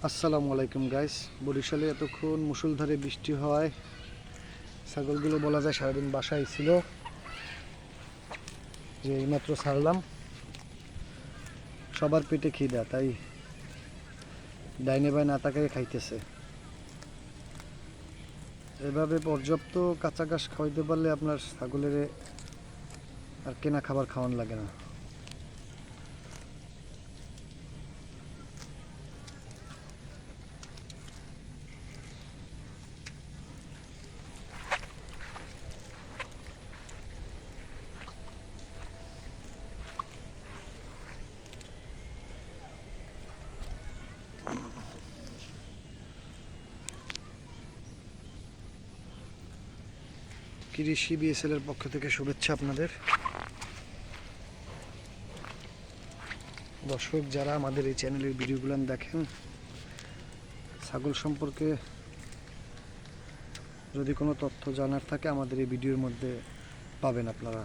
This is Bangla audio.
আসসালামু আলাইকুম গাইস। বরিশালে এতক্ষণ মুষলধারে বৃষ্টি হয়, ছাগলগুলো বলা যায় সারাদিন বাসায় ছিল, যে এইমাত্র ছাড়লাম। সবার পেটে খিদা, তাই ডাইনে বাই না তাকায় খাইতেছে। এভাবে পর্যাপ্ত কাঁচা ঘাস খাওয়াইতে পারলে আপনার ছাগলের আর কেনা খাবার খাওয়ান লাগে না। কৃষি বিএসএল এর পক্ষ থেকে শুভেচ্ছা আপনাদের। দর্শক যারা আমাদের এই চ্যানেলের ভিডিওগুলো দেখেন, ছাগল সম্পর্কে যদি কোনো তথ্য জানার থাকে আমাদের এই ভিডিওর মধ্যে পাবেন আপনারা।